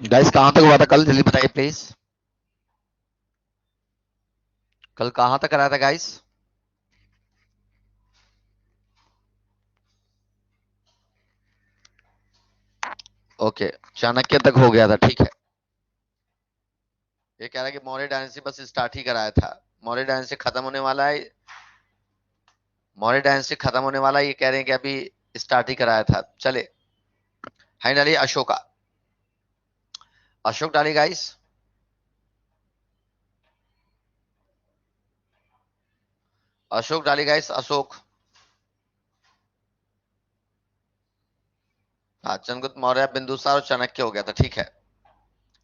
Guys कहां तक हुआ था कल, जल्दी बताइए प्लीज। कल कहां तक कराया था गाइस? ओके, चाणक्य तक हो गया था, ठीक है। ये कह रहा है कि मौर्य डायनेस्टी बस स्टार्ट ही कराया था। मौर्य डायनेस्टी खत्म होने वाला है। मौर्य डायनेस्टी खत्म होने वाला है, ये कह रहे हैं कि अभी स्टार्ट ही कराया था। चले, हाई डालिए अशोका। अशोक डालिए गाइस। अशोक डालिए गाइस, अशोक। हाँ, चंद्रगुप्त मौर्य, बिंदुसार और चाणक्य हो गया था, ठीक है।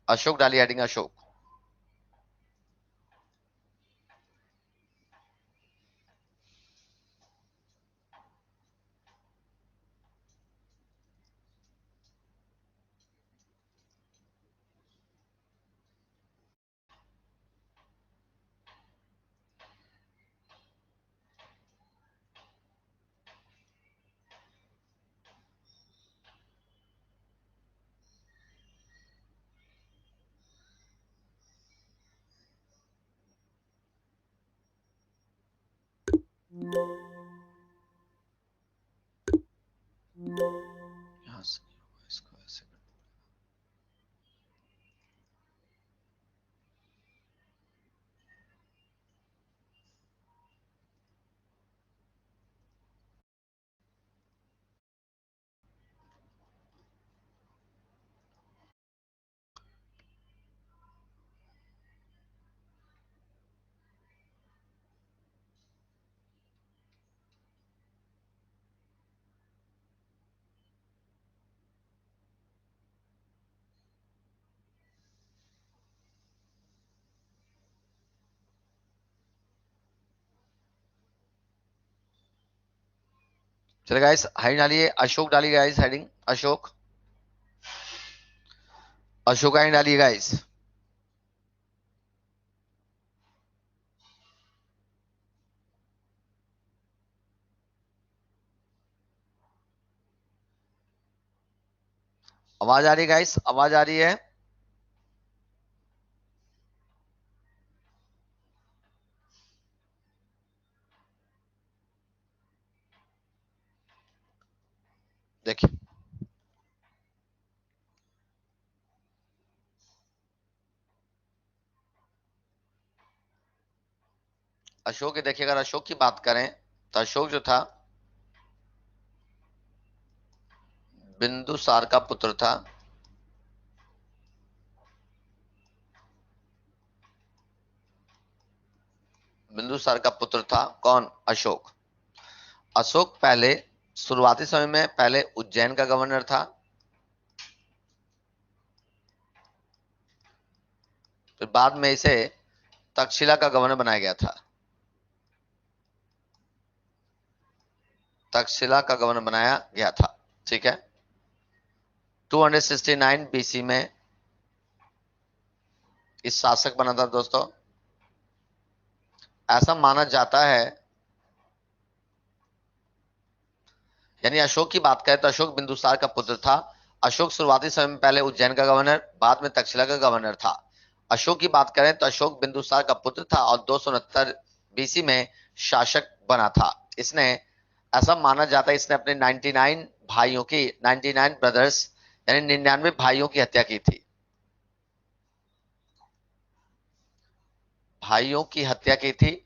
अशोक डालिए, हेडिंग अशोक। यहाँ से इसको ऐसे कर। चले गाइस, हाई डालिए अशोक डालिए guys, heading Ashok. Ashok high डालिए गाइस। आवाज आ रही है गाइस, आवाज आ रही है? देखिए, अशोक, देखिए अगर अशोक की बात करें तो अशोक जो था बिंदुसार का पुत्र था। बिंदुसार का पुत्र था कौन? अशोक। अशोक पहले शुरुआती समय में पहले उज्जैन का गवर्नर था, फिर बाद में इसे तक्षशिला का गवर्नर बनाया गया था। तक्षशिला का गवर्नर बनाया गया था, ठीक है। 269 बीसी में इस शासक बना था दोस्तों। ऐसा माना जाता है, यानी अशोक की बात करें तो अशोक बिंदुसार का पुत्र था। अशोक शुरुआती समय में पहले उज्जैन का गवर्नर, बाद में तक्षशिला का गवर्नर था। अशोक की बात करें तो अशोक बिंदुसार का पुत्र था और 269 बीसी में शासक बना था। इसने, ऐसा माना जाता है, इसने अपने 99 भाइयों की, 99 ब्रदर्स यानी 99 भाइयों की हत्या की थी। भाइयों की हत्या की थी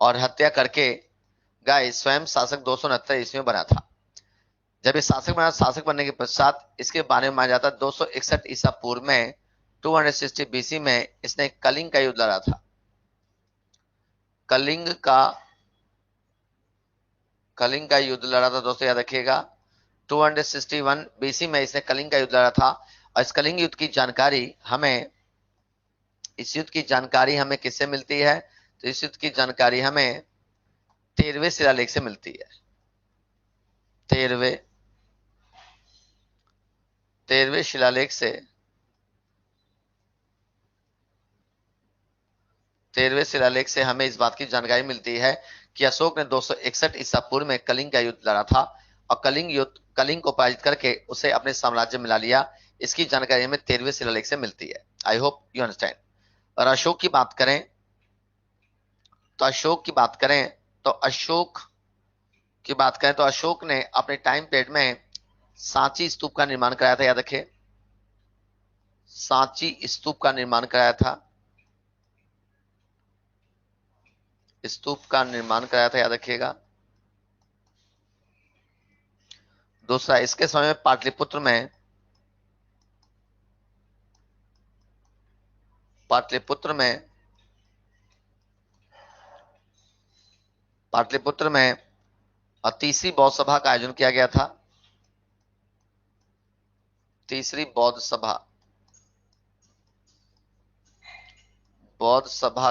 और हत्या करके गाय स्वयं शासक 269 ईस्वी में बना था। जब ये शासक बना, शासक बनने के पश्चात इसके बारे में माना जाता है 261 ईसा पूर्व में, 260 बीसी में इसने कलिंग का युद्ध लड़ा था। कलिंग का कलिंग का युद्ध लड़ा था दोस्तों, याद रखिएगा। 261 बीसी में इसने कलिंग का युद्ध लड़ा था। और इस कलिंग युद्ध की जानकारी हमें, इस युद्ध की जानकारी हमें किससे मिलती है? तो इस युद्ध की जानकारी हमें 13वें शिलालेख से मिलती है। 13वें 13वें शिलालेख से, 13वें शिलालेख से हमें इस बात की जानकारी मिलती है कि अशोक ने 261 ईसा पूर्व में कलिंग का युद्ध लड़ा था और कलिंग को पराजित करके उसे अपने साम्राज्य में ला लिया। इसकी जानकारी हमें 13वें शिलालेख से मिलती है। आई होप यू अंडरस्टैंड। और अशोक की बात करें तो अशोक की बात करें तो अशोक की बात करें तो अशोक ने अपने टाइम पीरियड में सांची स्तूप का निर्माण कराया था, याद रखिए, सांची स्तूप का निर्माण कराया था, स्तूप का निर्माण कराया था, याद रखिएगा। दूसरा, इसके समय में पाटलिपुत्र में तीसरी बौद्ध सभा का आयोजन किया गया था। तीसरी बौद्ध सभा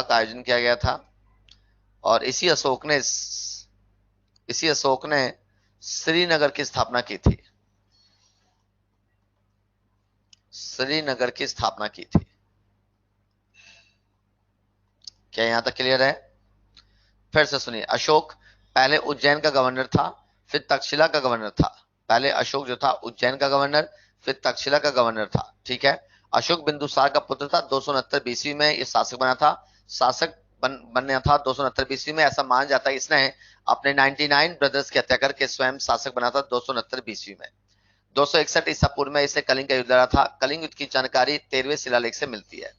का आयोजन किया गया था। और इसी अशोक ने श्रीनगर की स्थापना की थी। श्रीनगर की स्थापना की थी। क्या यहां तक क्लियर है? फिर से सुनिए, अशोक पहले उज्जैन का गवर्नर था, फिर तक्षशिला का गवर्नर था। पहले अशोक जो था उज्जैन का गवर्नर, फिर तक्षशिला का गवर्नर था, ठीक है। अशोक बिंदुसार का पुत्र था। 269 बीसी में ये शासक बना था। शासक बनने था 269 बीसी में। ऐसा माना जाता है इसने अपने 99 ब्रदर्स की हत्या करके स्वयं शासक बना था 269 बीसी में। 261 ईसा पूर्व में इसने कलिंग का युद्ध लड़ा था। कलिंग युद्ध की जानकारी 13वें शिलालेख से मिलती है।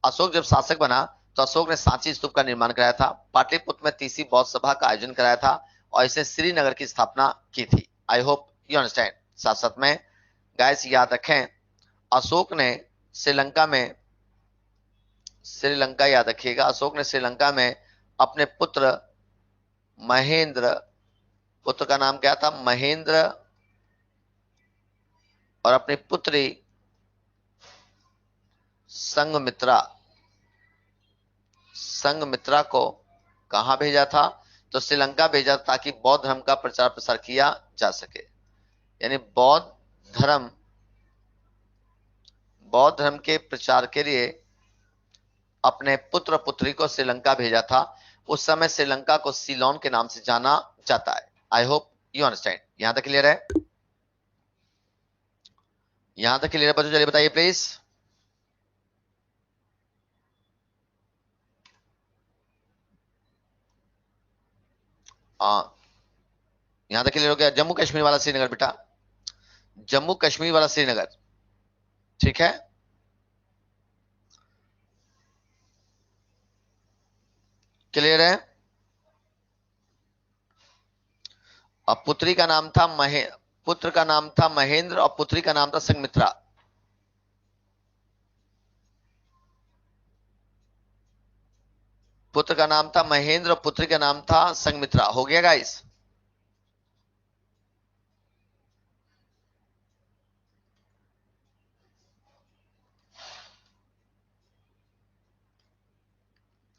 अशोक जब शासक बना तो अशोक ने सांची स्तूप का निर्माण कराया था, पाटलिपुत्र में तीसरी बौद्ध सभा का आयोजन कराया था और इसने श्रीनगर की स्थापना की थी। आई होप यू अंडरस्टैंड। साथ साथ में गाइस याद रखें, अशोक ने श्रीलंका याद रखिएगा, अशोक ने श्रीलंका में अपने पुत्र महेंद्र, पुत्र का नाम क्या था? महेंद्र, और अपनी पुत्री संघमित्रा को कहां भेजा था? तो श्रीलंका भेजा ताकि बौद्ध धर्म का प्रचार प्रसार किया जा सके। यानी बौद्ध धर्म के प्रचार के लिए अपने पुत्र पुत्री को श्रीलंका भेजा था। उस समय श्रीलंका को सीलोन के नाम से जाना जाता है। आई होप यू अंडरस्टैंड। यहां तक क्लियर है? यहां तक क्लियर है बच्चों? चलिए बताइए प्लीज। यहां तक क्लियर हो गया? जम्मू कश्मीर वाला श्रीनगर बेटा, जम्मू कश्मीर वाला श्रीनगर, ठीक है। क्लियर है? और पुत्र का नाम था महेंद्र और पुत्री का नाम था संघमित्रा। पुत्र का नाम था महेंद्र और पुत्री का नाम था संघमित्रा। हो गया गाइस?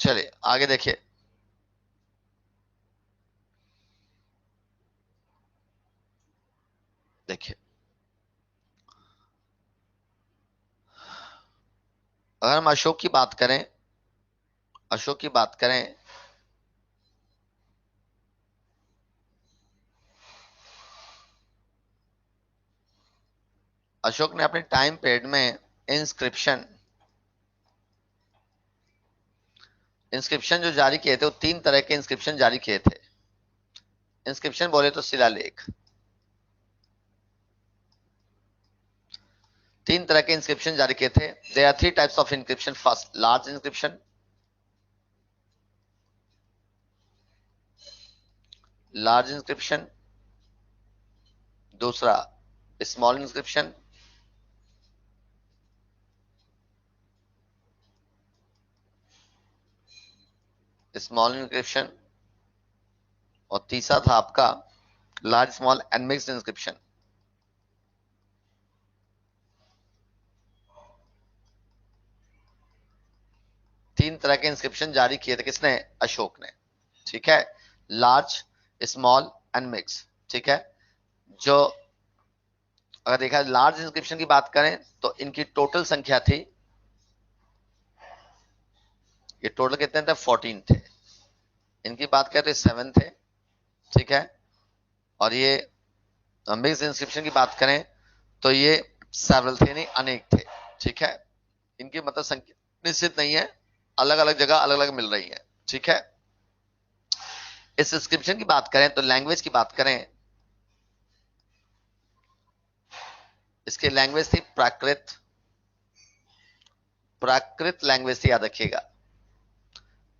चलिए आगे देखिए। देखिए, अगर हम अशोक की बात करें, अशोक ने अपने टाइम पीरियड में इंस्क्रिप्शन जो जारी किए थे, वो 3 तरह के इंस्क्रिप्शन जारी किए थे। इंस्क्रिप्शन बोले तो शिलालेख। 3 तरह के इंस्क्रिप्शन जारी किए थे। There are 3 types of inscription. First, large inscription, दूसरा स्मॉल इंस्क्रिप्शन, और तीसरा था आपका large, small and mixed inscription. तीन तरह के इंस्क्रिप्शन जारी किए थे किसने? अशोक ने, ठीक है। लार्ज, स्मॉल एंड मिक्स, ठीक है। जो अगर देखा लार्ज इंस्क्रिप्शन की बात करें तो इनकी टोटल संख्या थी, ये टोटल कितने थे? 14 थे। इनकी बात करें तो 7 थे, ठीक है। और ये मिक्स इंस्क्रिप्शन की बात करें तो ये सेवरल थे यानी अनेक थे, ठीक है। इनकी मतलब संख्या निश्चित नहीं है, अलग अलग जगह अलग अलग मिल रही है, ठीक है। इस इंस्क्रिप्शन की बात करें तो लैंग्वेज की बात करें, इसकी लैंग्वेज थी प्राकृत। प्राकृत लैंग्वेज थी, याद रखिएगा,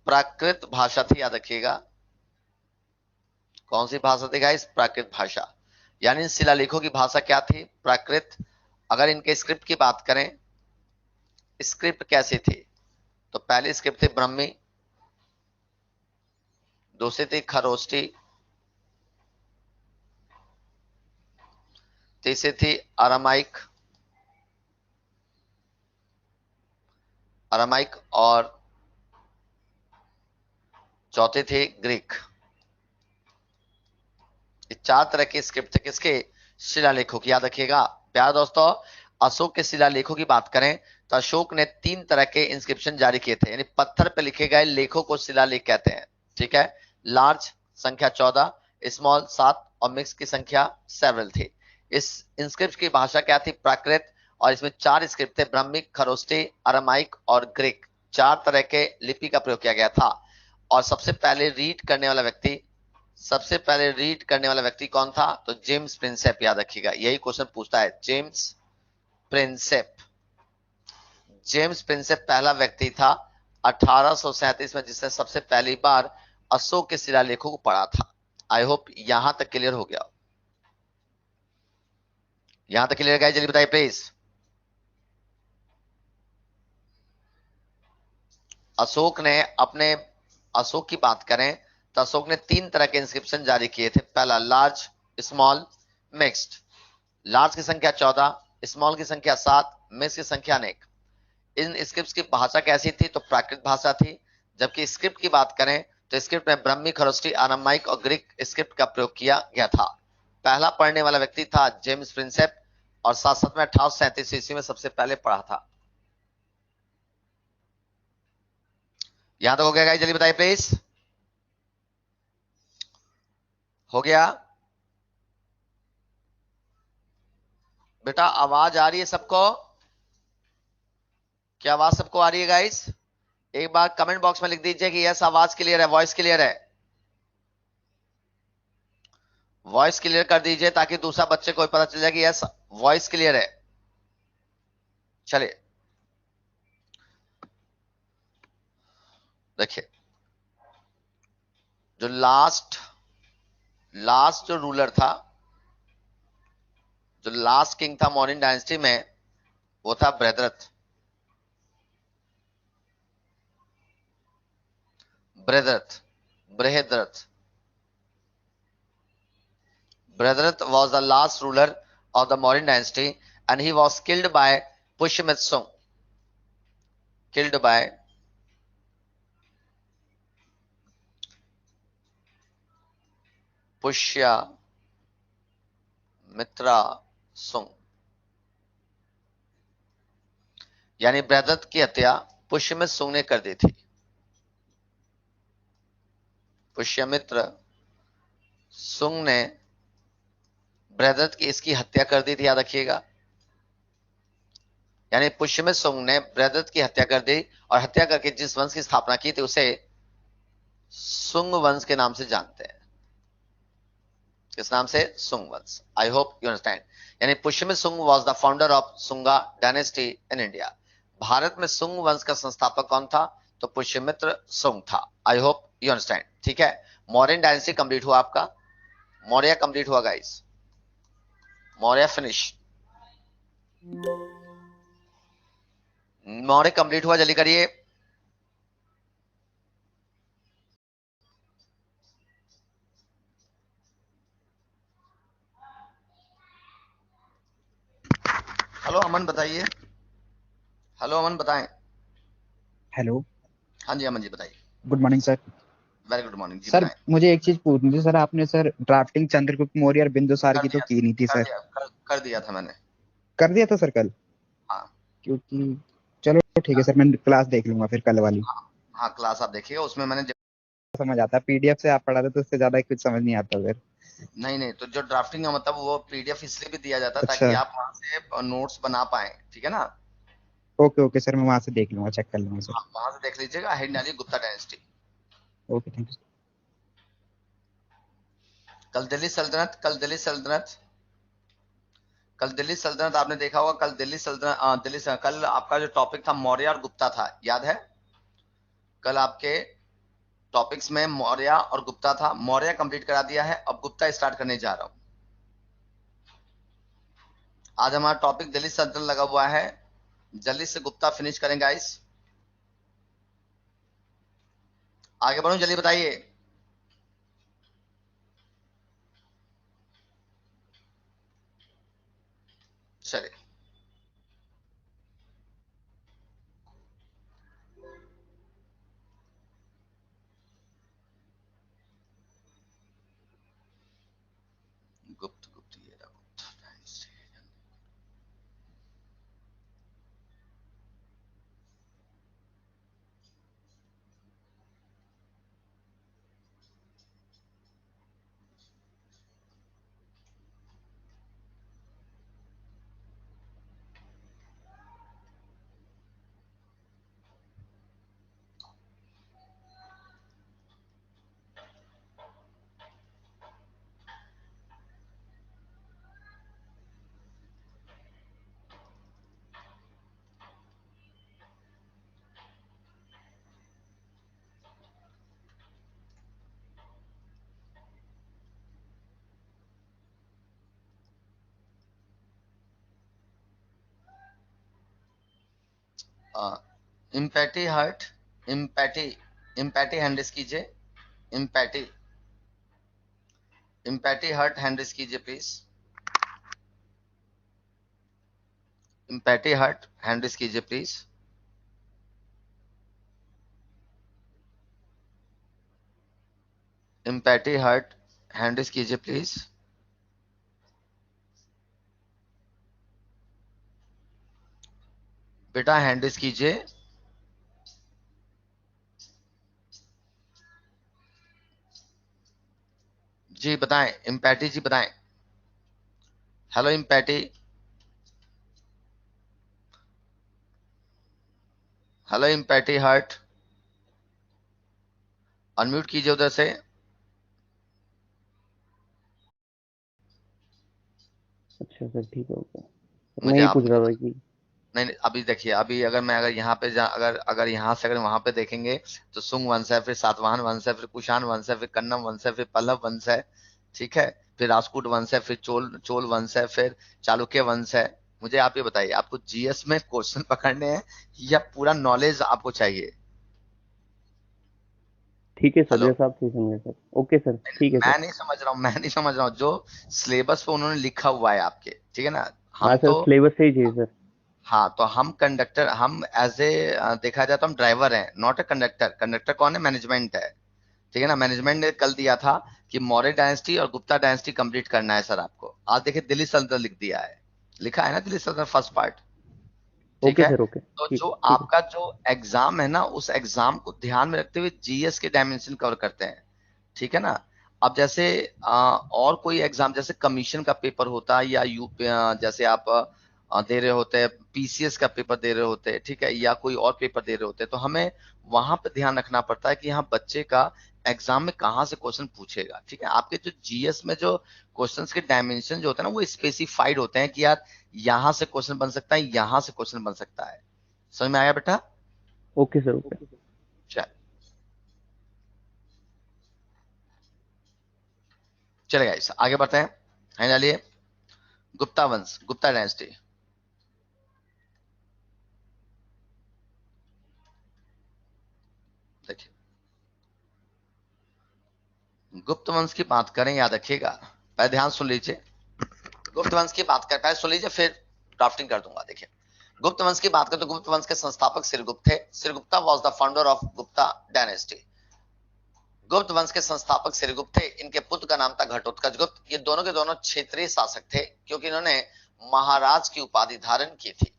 प्राकृत भाषा थी, याद रखिएगा। कौन सी भाषा थी गाइस? प्राकृत भाषा। यानी शिलालेखों की भाषा क्या थी? प्राकृत। अगर इनके स्क्रिप्ट की बात करें, स्क्रिप्ट कैसी थी, तो पहली स्क्रिप्ट थी ब्रह्मी, दूसरी थी खरोष्टी, तीसरी थी अरामाइक, अरामाइक, और चौथी थी ग्रीक। ये चार तरह के स्क्रिप्ट थे किसके? शिलालेखों की, याद रखिएगा। प्यार दोस्तों, अशोक के शिलालेखों की बात करें तो अशोक ने 3 तरह के इंस्क्रिप्शन जारी किए थे, यानी पत्थर पर लिखे गए लेखों को शिलालेख कहते हैं, ठीक है। लार्ज संख्या 14, स्मॉल 7 और मिक्स की संख्या सेवरल थी। इस इंस्क्रिप्ट की भाषा क्या थी? प्राकृत। और इसमें 4 स्क्रिप्ट थे, ब्राह्मी, खरोष्टी, अरामाइक और ग्रीक। 4 तरह के लिपि का प्रयोग किया गया था। और सबसे पहले रीड करने वाला व्यक्ति कौन था? तो जेम्स प्रिंसेप, याद रखिएगा, यही क्वेश्चन पूछता है। जेम्स प्रिंसेप, जेम्स प्रिंसेप पहला व्यक्ति था 1837 में जिसने सबसे पहली बार अशोक के शिलालेखों को पढ़ा था। आई होप यहां तक क्लियर हो गया। यहां तक क्लियर है? जल्दी बताइए प्लीज। अशोक की बात करें तो अशोक ने 3 तरह के इंस्क्रिप्शन जारी किए थे। पहला लार्ज, स्मॉल, मिक्स्ड। लार्ज की संख्या 14, स्मॉल की संख्या 7, मिक्स की संख्या अनेक। इन स्क्रिप्ट की भाषा कैसी थी? तो प्राकृत भाषा थी। जबकि स्क्रिप्ट की बात करें तो स्क्रिप्ट में ब्रह्मी, खरोष्टी, अरामाइक और ग्रीक स्क्रिप्ट का प्रयोग किया गया था। पहला पढ़ने वाला व्यक्ति था जेम्स प्रिंसेप, और साथ साथ में 1837 ईस्वी में सबसे पहले पढ़ा था। यहां तक हो गया गाइस? जल्दी बताइए प्लीज। हो गया बेटा? आवाज आ रही है सबको? क्या आवाज सबको आ रही है गाइस? एक बार कमेंट बॉक्स में लिख दीजिए कि यस, आवाज क्लियर है, वॉइस क्लियर है। वॉइस क्लियर कर दीजिए ताकि दूसरा बच्चे को पता चल जाए कि यस, वॉइस क्लियर है। चलिए देखिए, जो लास्ट जो रूलर था, जो लास्ट किंग था मौर्यन डायनेस्टी में, वो था Brihadratha. Brihadratha Brihadratha Bhadrath was the last ruler of the Mauryan dynasty and he was killed by Pushyamitra. Killed by Pushyamitra Sung. यानी बृहद्रथ की हत्या पुष्यमित्र सुंग ने कर दी थी। पुष्यमित्र सुंग ने बृहद्रथ की इसकी हत्या कर दी थी, याद रखिएगा। यानी पुष्यमित्र सुंग ने बृहद्रथ की हत्या कर दी, और हत्या करके जिस वंश की स्थापना की थी उसे सुंग वंश के नाम से जानते हैं। किस नाम से? सुंग वंश। आई होप यू अंडरस्टैंड। यानी पुष्यमित्र सुंग was the founder of Sunga dynasty in India. Bharat में सुंग वंश का संस्थापक कौन था? तो पुष्यमित्र सुंग था। आई होप यू अंडरस्टैंड, ठीक है। मौर्यन डायनेस्टी कंप्लीट हुआ आपका, मौर्य कंप्लीट हुआ guys, Maurya finish, Maurya complete हुआ। जल्दी करिए। हेलो अमन बताइए। हेलो अमन बताएं। हेलो। हाँ जी अमन जी बताइए। Good morning sir. Very good morning जी, सर बताएं। मुझे एक चीज पूछनी थी सर, आपने सर ड्राफ्टिंग चंद्रगुप्त मौर्य और बिंदुसार कर की तो दिया की नहीं थी कर सर। दिया कर दिया था मैंने। कर दिया था सर कल? हाँ क्योंकि चलो ठीक है सर, मैं क्लास देख लूंगा फिर कल वाली। हाँ हाँ, क्लास आप देखिएगा, उसमें मैंने समझ आता है, पीडीएफ से आप पढ़ा रहे तो उससे ज्यादा कुछ समझ नहीं आता फिर। नहीं नहीं, तो जो ड्राफ्टिंग का मतलब वो पीडीएफ इसलिए भी दिया जाता है ताकि अच्छा। आप वहां से नोट्स बना पाए, ठीक है ना। ओके ओके सर, मैं वहां से देख लूंगा, चेक कर लूंगा सर। हाँ, वहां से देख लीजिएगा, हिंडाली Gupta dynasty. Okay thank you. कल दिल्ली सल्तनत, कल दिल्ली सल्तनत आपने देखा होगा। कल दिल्ली सल्तनत कल आपका जो टॉपिक था मौर्य और गुप्ता था, याद है। कल आपके टॉपिक्स में मौर्य और गुप्ता था। मौर्य कंप्लीट करा दिया है, अब गुप्ता स्टार्ट करने जा रहा हूं। आज हमारा टॉपिक दिल्ली सल्तनत लगा हुआ है, जल्दी से गुप्ता फिनिश करेंगे गाइस। आगे बढ़ो, जल्दी बताइए। चलिए, गुप्त गुप्त ये रहा, गुप्त। इम्पैटी हर्ट, इम्पैटी, इम्पैटी हैंडिस कीजिए। इम्पैटी, इम्पैटी हर्ट हैंडिस कीजिए प्लीज। इम्पैटी हर्ट हैंडिस कीजिए प्लीज। इम्पैटी हर्ट हैंडिस कीजिए प्लीज। बेटा हैंडिस कीजिए। जी बताएं, इम्पैटी जी बताएं। हेलो इम्पैटी, हेलो इम्पैटी हर्ट, अनम्यूट कीजिए उधर से। अच्छा सर ठीक है, ओके। मैं मुझे ये आप पूछ रहा था कि नहीं नहीं, अभी देखिए, अभी अगर मैं अगर यहाँ पे अगर अगर यहाँ से अगर वहां पे देखेंगे तो सुंग वंश है, फिर सातवाहन वंश है, फिर कुषाण वंश है, फिर कन्नम वंश है, फिर पल्लव वंश है, ठीक है, फिर राजपूत वंश है, फिर चोल चोल वंश है, फिर चालुक्य वंश है। मुझे आप ये बताइए, आपको जीएस में क्वेश्चन पकड़ने हैं या पूरा नॉलेज आपको चाहिए। ठीक है सर, हेलो, जैसा आप सही समझे सर। ओके सर, ठीक है मैं सर। नहीं समझ रहा हूँ, मैं नहीं समझ रहा हूँ जो सिलेबस पे उन्होंने लिखा हुआ है आपके, ठीक है ना। हाँ हम सर, तो, सिलेबस से ही चाहिए सर। हाँ तो हम कंडक्टर, हम एज ए देखा जाए तो हम ड्राइवर हैं, नॉट ए कंडक्टर। कंडक्टर कौन है? मैनेजमेंट है, ठीक है ना। मैनेजमेंट ने कल दिया था कि मौर्य डायनेस्टी और गुप्ता डायनेस्टी कंप्लीट करना है सर आपको। आज देखिए दिल्ली सल्तनत लिख दिया है, लिखा है ना दिल्ली सल्तनत फर्स्ट पार्ट, ठीक ओके है। सर, ओके, तो ठीक जो ठीक है। आपका जो एग्जाम है ना, उस एग्जाम को ध्यान में रखते हुए जीएस के डायमेंशन कवर करते हैं, ठीक है ना। अब जैसे और कोई एग्जाम जैसे कमीशन का पेपर होता है या जैसे आप दे रहे होते हैं, पीसीएस का पेपर दे रहे होते हैं, ठीक है, या कोई और पेपर दे रहे होते हैं, तो हमें वहां पे ध्यान रखना पड़ता है कि यहाँ बच्चे का एग्जाम में कहाँ से क्वेश्चन पूछेगा, ठीक है। आपके जो जीएस में जो क्वेश्चंस के डायमेंशन जो होते हैं ना, वो स्पेसिफाइड होते हैं कि यार यहां से क्वेश्चन बन सकता है, यहां से क्वेश्चन बन सकता है। समझ में आया बेटा? Okay sir, okay. चल, चलेगा, इस आगे बढ़ते हैं। है डालिए, गुप्ता वंश, गुप्ता डायनेस्टी। देखिए, गुप्त वंश की बात करें, याद रखिएगा, पहले ध्यान सुन लीजिए। गुप्त वंश की बात करें, पहले सुन लीजिए, फिर ड्राफ्टिंग कर दूंगा। देखिए, गुप्त वंश की बात करें तो गुप्त वंश के संस्थापक श्रीगुप्त थे। Shrigupta was the founder of Gupta dynasty. Gupta वंश के संस्थापक श्रीगुप्त थे, इनके पुत्र का नाम था घटोत्कच गुप्त। ये दोनों के दोनों क्षेत्रीय शासक थे क्योंकि इन्होंने महाराज की उपाधि धारण की थी।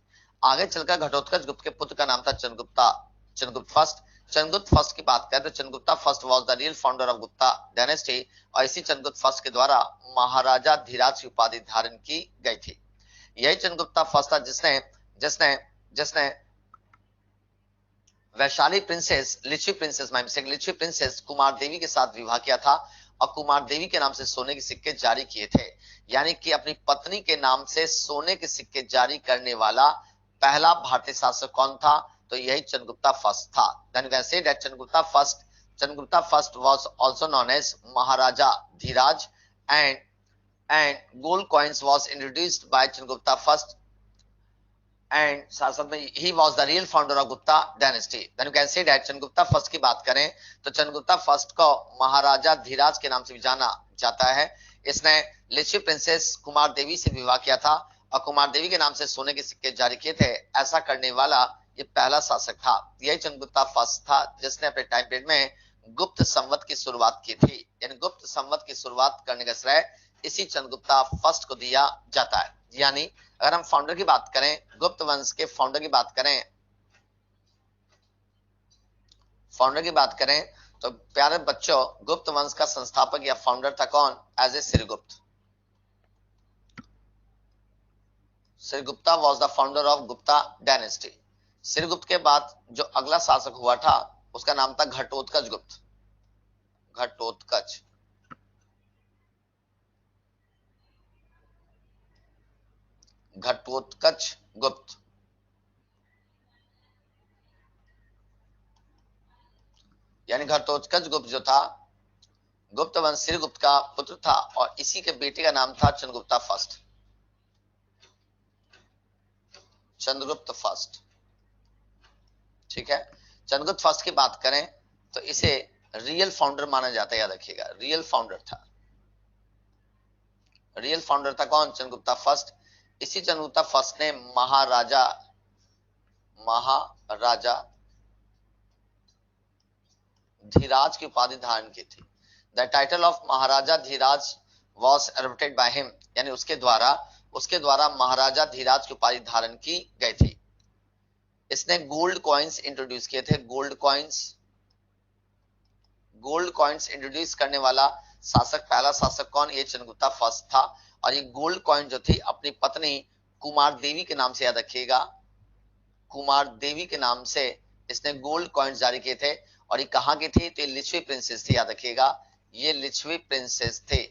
आगे चलकर घटोत्कच गुप्त के पुत्र का नाम था चंद्रगुप्ता, चंद्रगुप्त फर्स्ट। चंद्रगुप्त फर्स्ट की बात करें तो Chandragupta first was the real founder of Gupta dynasty और इसी चंद्रगुप्त फर्स्ट के द्वारा महाराजा धीराज की उपाधि धारण की गई थी। यही चंद्रगुप्ता फर्स्ट था जिसने जिसने जिसने वैशाली प्रिंसेस लिच्छवी प्रिंसेस कुमार देवी के साथ विवाह किया था और कुमार देवी के नाम से सोने के सिक्के जारी किए थे। यानी कि अपनी पत्नी के नाम से सोने के सिक्के जारी करने वाला पहला भारतीय शासक कौन था? तो यही चंद्रगुप्ता फर्स्ट था। Then we can say that Chandragupta first was also known as Maharaja Dhiraj and gold coins was introduced by Chandragupta first and साथ में he was the real founder of Gupta dynasty. Then you can say that Chandragupta first की बात करें तो Chandragupta first को महाराजा धीराज के नाम से भी जाना जाता है। इसने लिच्छवी प्रिंसेस कुमार देवी से विवाह किया था और कुमार देवी के नाम से सोने के सिक्के जारी किए थे। ऐसा करने वाला ये पहला शासक था। यही चंद्रगुप्ता फर्स्ट था जिसने अपने टाइम पीरियड में गुप्त संवत की शुरुआत की थी। यानी गुप्त संवत की शुरुआत करने का श्रेय इसी चंद्रगुप्ता फर्स्ट को दिया जाता है। यानी अगर हम फाउंडर की बात करें, गुप्त वंश के फाउंडर की बात करें तो प्यारे बच्चों गुप्त वंश का संस्थापक या फाउंडर था कौन? As a Shrigupta. Shrigupta was the founder of Gupta dynasty. Shrigupta के बाद जो अगला शासक हुआ था उसका नाम था घटोत्कच गुप्त। घटोत्कच गुप्त यानी घटोत्कच गुप्त जो था गुप्त वंश श्रीगुप्त का पुत्र था और इसी के बेटे का नाम था चंद्रगुप्ता फर्स्ट। चंद्रगुप्त फर्स्ट, ठीक है। चंद्रगुप्त फर्स्ट की बात करें तो इसे रियल फाउंडर माना जाता है। याद रखिएगा रियल फाउंडर था कौन? चंद्रगुप्ता फर्स्ट। इसी चंद्रगुप्ता फर्स्ट ने महाराजा धीराज की उपाधि धारण की थी। The title of Maharaja Dhiraj was adopted by him, यानी उसके द्वारा महाराजा धीराज की उपाधि धारण की गई थी। इसने गोल्ड कॉइन्स इंट्रोड्यूस किए थे। गोल्ड कॉइन्स इंट्रोड्यूस करने वाला पहला शासक कौन? ये चंद्रगुप्ता फर्स्ट था। और ये गोल्ड कॉइन जो थी अपनी पत्नी कुमार देवी के नाम से, याद रखिएगा कुमार देवी के नाम से इसने गोल्ड कॉइन्स जारी किए थे। और ये कहां की थी? तो ये लिच्छवी प्रिंसेस थी। याद रखिएगा ये लिच्छवी प्रिंसेस थे।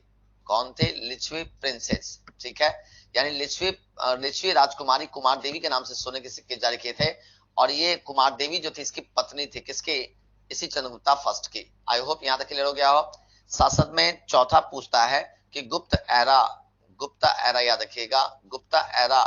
कौन थे? लिच्छवी प्रिंसेस, ठीक है। यानी लिच्छवी राजकुमारी कुमार देवी के नाम से सोने के सिक्के जारी किए थे। और ये कुमार देवी जो थी इसकी पत्नी थी किसके? इसी चंद्रगुप्ता फर्स्ट की। आई होप यहां तक क्लियर हो गया हो। शासक में चौथा पूछता है कि गुप्ता एरा याद रखिएगा गुप्ता एरा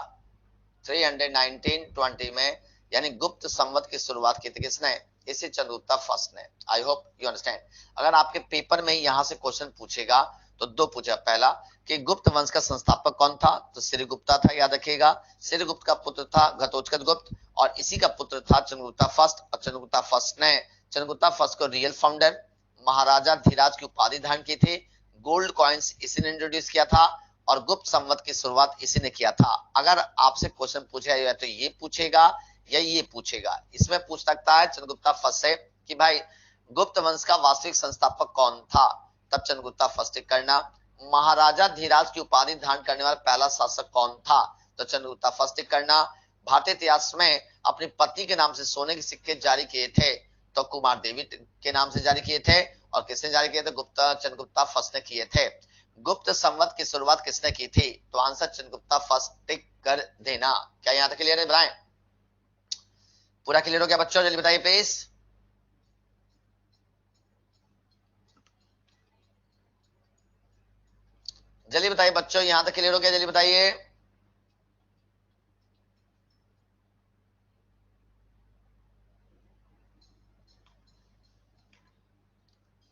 319-20 में यानी गुप्त संवत की शुरुआत की थी किसने? इसी चंद्रगुप्ता फर्स्ट ने। आई होप यू अंडरस्टैंड। अगर आपके पेपर में यहां से क्वेश्चन पूछेगा तो दो पूछा। पहला कि गुप्त वंश का संस्थापक कौन था? तो श्रीगुप्ता था। याद रखिएगा श्रीगुप्त का पुत्र था घटोत्कच गुप्त और इसी का पुत्र था चंद्रगुप्ता फर्स्ट। और चंद्रगुप्ता फर्स्ट ने चंद्रगुप्ता फर्स्ट को रियल फाउंडर महाराजा धीराज की उपाधि धारण की थी। गोल्ड कॉइन्स इसी ने इंट्रोड्यूस किया था और गुप्त संवत की शुरुआत इसी ने किया था। अगर आपसे क्वेश्चन पूछा जाए तो ये पूछेगा या ये पूछेगा। इसमें पूछ सकता है चंद्रगुप्ता फर्स्ट से कि भाई गुप्त वंश का वास्तविक संस्थापक कौन था? तब चंद्रगुप्ता फर्स्ट करना। महाराजा धीराज की उपाधि धारण करने वाला पहला शासक कौन था? तो चंद्रगुप्ता फर्स्ट करना। भारतीय इतिहास में अपनी पत्नी के नाम से सोने के सिक्के जारी किए थे तो कुमार देवी के नाम से जारी किए थे। और किसने जारी किए थे? चंद्रगुप्ता फर्स्ट ने किए थे। गुप्त संवत की शुरुआत किसने की थी? तो आंसर चंद्रगुप्ता फर्स्ट टिक कर देना। क्या यहां तक क्लियर है? बताएं पूरा क्लियर हो गया बच्चों? जल्दी बताइए प्लीज। जल्दी बताइए बच्चों, यहां तक क्लियर हो गया? जल्दी बताइए।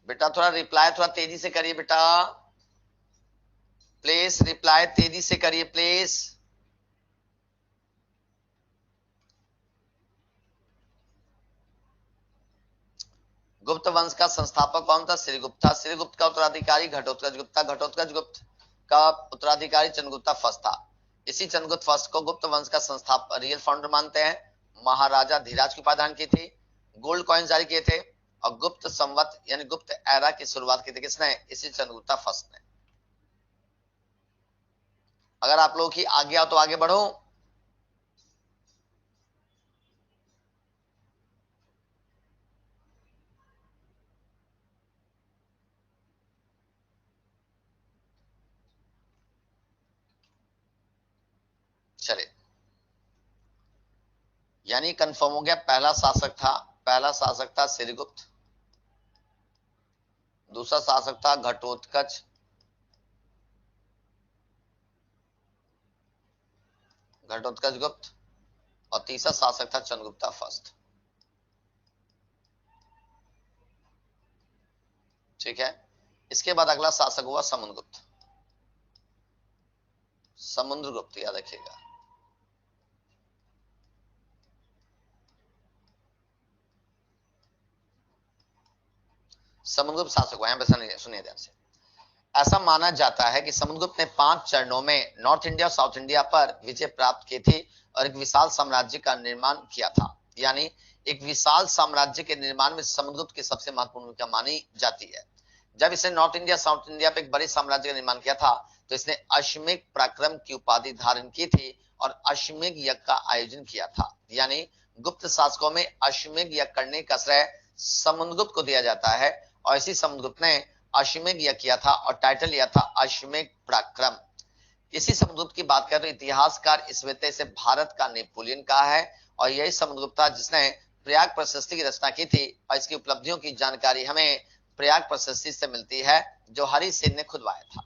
बेटा थोड़ा रिप्लाई थोड़ा तेजी से करिए बेटा, प्लीज रिप्लाई तेजी से करिए प्लीज। गुप्त वंश का संस्थापक कौन था? श्रीगुप्त था। श्रीगुप्त का उत्तराधिकारी घटोत्कच गुप्त था। घटोत्कच गुप्त का उत्तराधिकारी चंद्रगुप्ता फर्स्ट था। इसी चंद्रगुप्त फर्स्ट को गुप्त वंश का संस्थापक रियल फाउंडर मानते हैं। महाराजा धीराज की उपाधि धारण की थी। गोल्ड कॉइन जारी किए थे और गुप्त संवत यानी गुप्त एरा की शुरुआत की थी किसने? इसी चंद्रगुप्ता फर्स्ट ने। अगर आप लोगों की आगे आओ तो आगे बढ़ो। चले, यानी कंफर्म हो गया, पहला शासक था सिरगुप्त, दूसरा शासक था घटोत्कच, घटोत्कच गुप्त, और तीसरा शासक था चंद्रगुप्ता फर्स्ट। ठीक है, इसके बाद अगला शासक हुआ समुद्रगुप्त, समुद्रगुप्त याद रखिएगा। समुद्रगुप्त शासक हुआ, यहां पे सुनिए ध्यान से। ऐसा माना जाता है कि समुद्रगुप्त ने 5 चरणों में नॉर्थ इंडिया और साउथ इंडिया पर विजय प्राप्त की थी और एक विशाल साम्राज्य का निर्माण किया था। यानी एक विशाल साम्राज्य के निर्माण में समुद्रगुप्त की सबसे महत्वपूर्ण भूमिका मानी जाती है। जब इसने नॉर्थ इंडिया साउथ इंडिया पे एक बड़े साम्राज्य का निर्माण किया था तो इसने अश्वमेध पराक्रम की उपाधि धारण की थी और अश्वमेध यज्ञ का आयोजन किया था। यानी गुप्त शासकों में अश्वमेध यज्ञ करने का श्रेय समुद्रगुप्त को दिया जाता है और इसी समुद्रगुप्त ने अश्वमेध यज्ञ किया था और टाइटल लिया था अश्वमेध पराक्रम। इसी समुद्रगुप्त की बात करें तो इतिहासकार इस व्यक्ति से भारत का नेपोलियन कहा है और यही समुद्रगुप्त था जिसने प्रयाग प्रशस्ति की रचना की थी और इसकी उपलब्धियों की जानकारी हमें प्रयाग प्रशस्ति से मिलती है जो हरि सिंह ने खुदवाया था।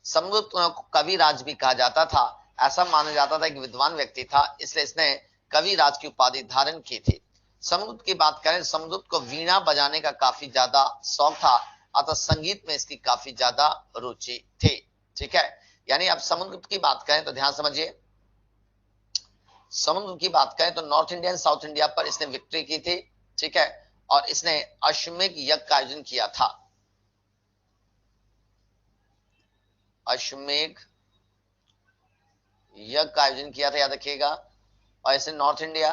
समुद्रगुप्त को कवि राज भी कहा जाता था। ऐसा माना जाता था एक विद्वान व्यक्ति था इसलिए इसने कवि राज की उपाधि धारण की थी। समुद्रगुप्त की बात करें, समुद्रगुप्त को वीणा बजाने का काफी ज्यादा शौक था अतः संगीत में इसकी काफी ज्यादा रुचि थी। ठीक है, यानी अब समुद्रगुप्त की बात करें तो ध्यान समझिए, समुद्रगुप्त की बात करें तो north India and south India पर इसने विक्ट्री की थी। ठीक है, और इसने अश्वमेध यज्ञ का आयोजन किया था। अश्वमेध यज्ञ का आयोजन किया था, याद रखिएगा। और इसने north India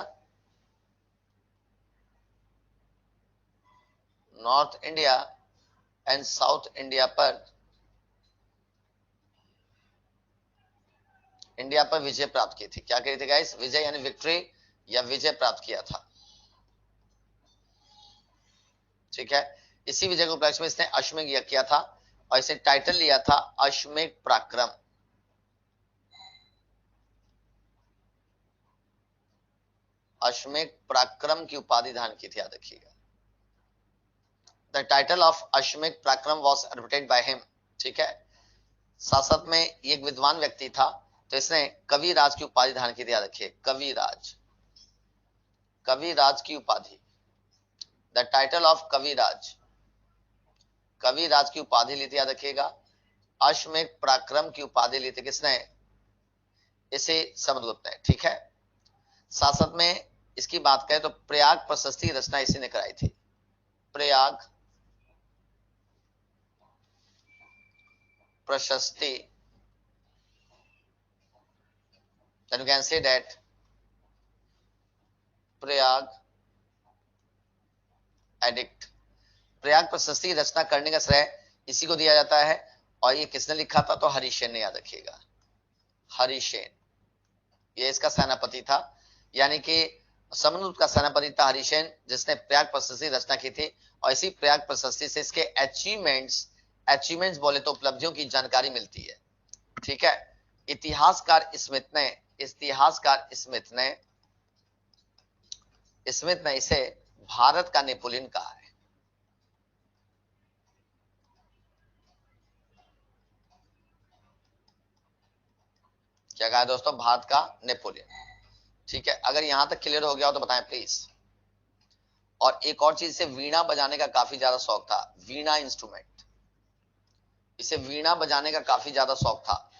and south India पर विजय प्राप्त की थी। क्या करी थी गाइस? विजय यानी विक्ट्री या विजय प्राप्त किया था। ठीक है, इसी विजय के उपलक्ष्य में इसने अश्वमेध यज्ञ किया था और इसे टाइटल लिया था अश्वमेध पराक्रम। अश्वमेध पराक्रम की उपाधि धारण की थी, याद रखिएगा। द टाइटल ऑफ अश्वमेध पराक्रम वॉज एडवर्टाइज्ड बाय हिम। ठीक है, शासक में एक विद्वान व्यक्ति था तो इसने कवि राज की उपाधि धारण की थी, याद रखिए। कवि राज की उपाधि, द टाइटल ऑफ कवि राज की उपाधि ली थी, याद रखिएगा। अश्वमेध पराक्रम की उपाधि ली थी किसने? इसे समुद्रगुप्त ने। ठीक है, शासक में इसकी बात करें तो प्रयाग प्रशस्ति की रचना इसी ने कराई थी। प्रयाग प्रशस्ति, then you can say that Prayag addict, Prayag प्रशस्ति की रचना करने का श्रेय इसी को दिया जाता है और ये किसने लिखा था? तो हरिसेन ने, याद रखिएगा। हरिसेन ये इसका सेनापति था, यानी कि समुद्रगुप्त का सेनापति था हरिसेन जिसने प्रयाग प्रशस्ति रचना की थी और इसी प्रयाग प्रशस्ति से इसके अचीवमेंट्स बोले तो उपलब्धियों की जानकारी मिलती है। ठीक है, इतिहासकार स्मिथ ने इसे भारत का नेपोलियन कहा है। क्या कहा दोस्तों? भारत का नेपोलियन। ठीक है, अगर यहां तक क्लियर हो गया हो तो बताएं प्लीज। और एक और चीज, इसे वीणा बजाने का काफी ज्यादा शौक था। वीणा इंस्ट्रूमेंट, इसे वीणा बजाने का काफी ज्यादा शौक था।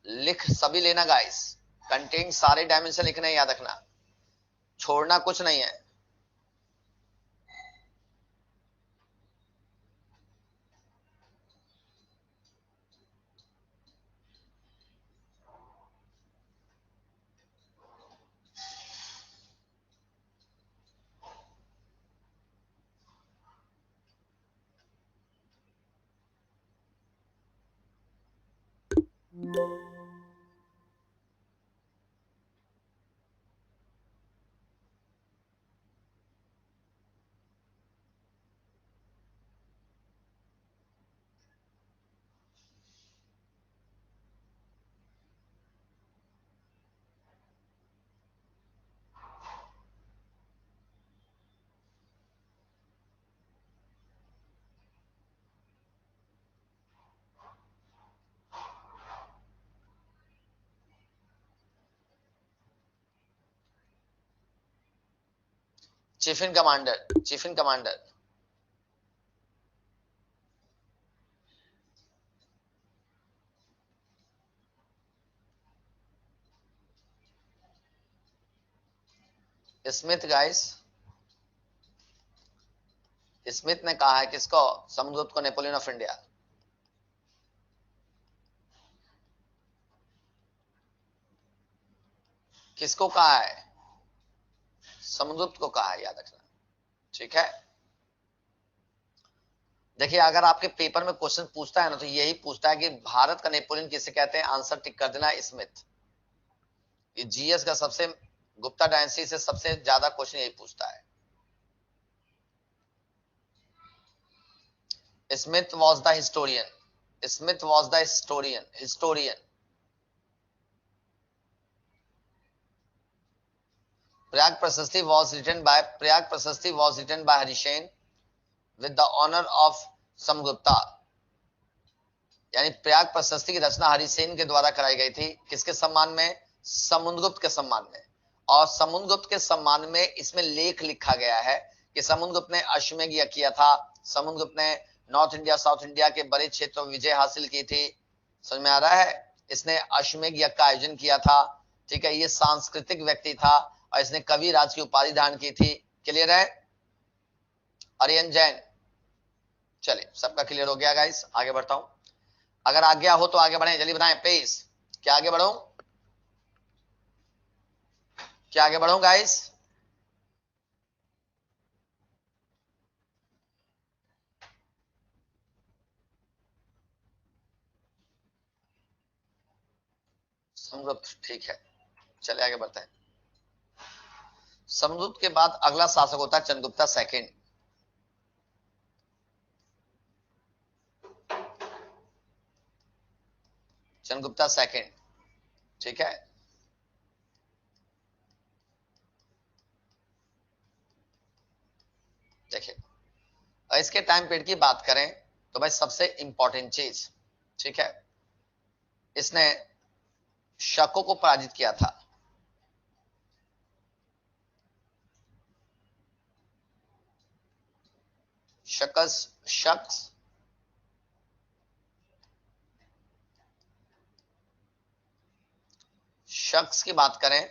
लिख सभी लेना गाइस, कंटेंट सारे डायमेंशन लिखने, याद रखना, छोड़ना कुछ नहीं है। चीफ इन कमांडर, चीफ इन कमांडर। स्मिथ गाइस, स्मिथ ने कहा है किसको? समुद्रगुप्त को नेपोलियन ऑफ इंडिया। किसको कहा है? समुद्रगुप्त को कहा है, याद रखना। ठीक है, देखिए अगर आपके पेपर में क्वेश्चन पूछता है ना तो यही पूछता है कि भारत का नेपोलियन किसे कहते हैं, आंसर टिक कर देना स्मिथ। ये जीएस का सबसे, गुप्ता डायनेस्टी से सबसे ज्यादा क्वेश्चन यही पूछता है। Smith was the historian, Smith was the historian, historian. Prayag Prashasti was written by, Prayag Prashasti was written by Harisena with the honour of Samudragupta. यानी प्रयाग प्रशस्ति की रचना हरिसेन के द्वारा कराई गई थी, किसके सम्मान में? समुद्रगुप्त के सम्मान में। और समुद्रगुप्त के सम्मान में इसमें लेख लिखा गया है कि समुद्रगुप्त ने अश्वमेध यज्ञ किया था, समुद्रगुप्त ने नॉर्थ इंडिया साउथ इंडिया के बड़े क्षेत्रों में विजय हासिल की थी। समझ में आ रहा है? इसने अश्वमेध यज्ञ का आयोजन किया था। ठीक है, ये सांस्कृतिक व्यक्ति था और इसने कवि राज की उपाधि धारण की थी। क्लियर है? आर्यन जैन, चलिए सबका क्लियर हो गया गाइस, आगे बढ़ता हूं। अगर आज्ञा हो तो आगे बढ़ें, जल्दी बताएं प्लीज। क्या आगे बढ़ूं? क्या आगे बढ़ूं गाइस? समुद्रगुप्त, ठीक है, चलिए आगे बढ़ते हैं। समुद्रगुप्त के बाद अगला शासक होता है चंद्रगुप्ता सेकंड। चंद्रगुप्ता सेकंड, ठीक है। देखिए, और इसके टाइम पीरियड की बात करें तो भाई सबसे इंपॉर्टेंट चीज, ठीक है, इसने शकों को पराजित किया था। शक्स शख्स की बात करें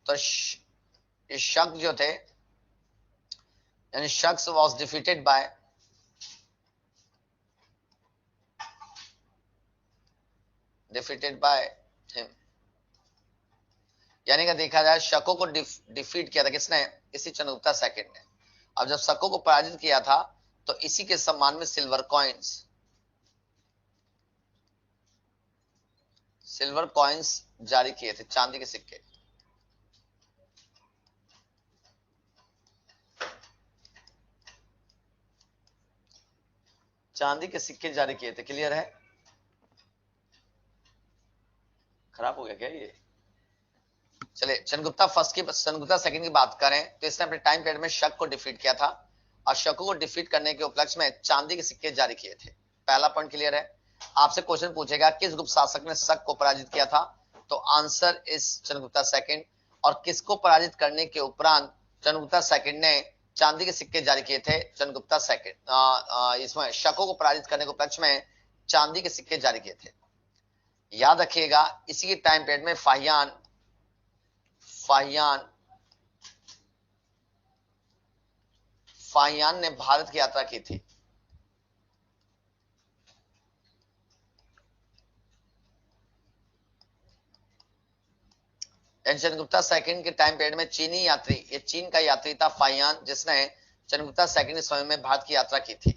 तो शक जो थे, यानी शख्स वॉज डिफीटेड बाय हिम। यानी कि देखा जाए शकों को डिफीट किया था किसने? इसी चंद्रगुप्ता सेकंड ने। अब जब शकों को पराजित किया था तो इसी के सम्मान में सिल्वर कॉइन्स जारी किए थे, चांदी के सिक्के। चांदी के सिक्के जारी किए थे। क्लियर है? खराब हो गया क्या ये? चलिए चंद्रगुप्ता सेकंड की बात करें तो इसने अपने टाइम पीरियड में शक को डिफीट किया था और शकों को डिफीट करने के उपलक्ष्य में चांदी के सिक्के जारी किए थे। पहला पॉइंट क्लियर है? आपसे क्वेश्चन पूछेगा किस गुप्त शासक ने शक को पराजित किया था, तो आंसर इज चंद्रगुप्ता सेकंड। और किसको पराजित करने के उपरांत चंद्रगुप्ता सेकंड ने चांदी के सिक्के जारी किए थे? चंद्रगुप्ता सेकंड। इसमें शकों को पराजित करने के उपलक्ष्य में चांदी के सिक्के जारी किए थे। याद रखिएगा इसी के टाइम पीरियड में फाहियान ने भारत की यात्रा की थी। चंद्रगुप्ता सेकंड के टाइम पीरियड में चीनी यात्री, ये चीन का यात्री था फाहियान, जिसने चंद्रगुप्ता सेकंड के समय में भारत की यात्रा की थी।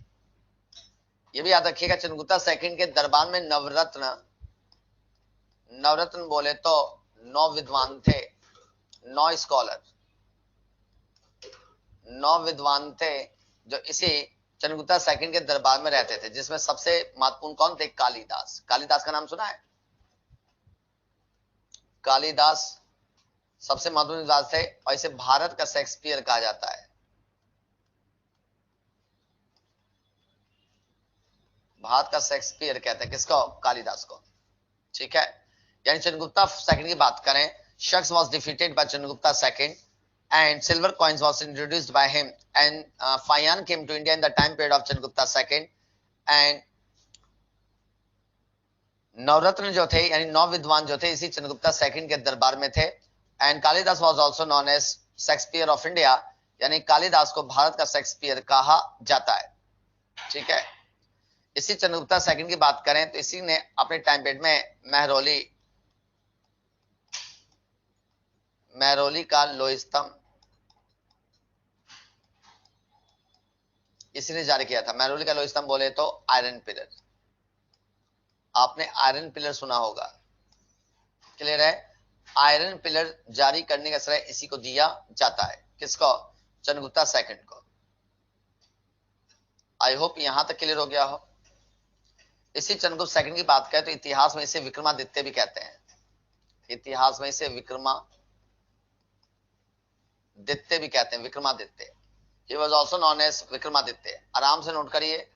ये भी याद रखिएगा चंद्रगुप्ता सेकंड के दरबार में नवरत्न बोले तो 9 विद्वान थे, 9 स्कॉलर, 9 विद्वान थे जो इसी चंद्रगुप्ता सेकंड के दरबार में रहते थे, जिसमें सबसे महत्वपूर्ण कौन थे? कालिदास। कालिदास का नाम सुना है? कालिदास सबसे महत्वपूर्ण विद्वान थे और इसे भारत का शेक्सपियर कहा जाता है। भारत का शेक्सपियर कहते हैं किसको? कालिदास को। ठीक है, यानी चंद्रगुप्ता सेकंड की बात करें, शख्स was defeated by Chandragupta second and silver coins was introduced by him, and Fayan came to India in the time period of Chandragupta II, and नवरत्न जो थे यानी नौ विद्वान जो थे इसी चंद्रगुप्ता सेकंड के दरबार में थे, and Kalidas was also known as Shakespeare of India, यानी कालिदास को भारत का शेक्सपियर कहा जाता है। ठीक है, इसी चंद्रगुप्ता सेकंड की बात करें तो इसी ने अपने टाइम पीरियड में महरौली का लोह स्तंभ इसी ने जारी किया था। महरौली का लोह स्तंभ बोले तो आयरन पिलर, आपने आयरन पिलर सुना होगा, क्लियर है। आयरन पिलर जारी करने का श्रेय इसी को दिया जाता है, किसको? चंद्रगुप्ता सेकंड को। आई होप यहां तक क्लियर हो गया हो। इसी चंद्रगुप्त सेकंड की बात करें तो इतिहास में इसे विक्रमादित्य भी कहते हैं, इतिहास में इसे विक्रमादित्य भी कहते हैं, Vikramaditya. He was also known as Vikramaditya. आराम से नोट करिए।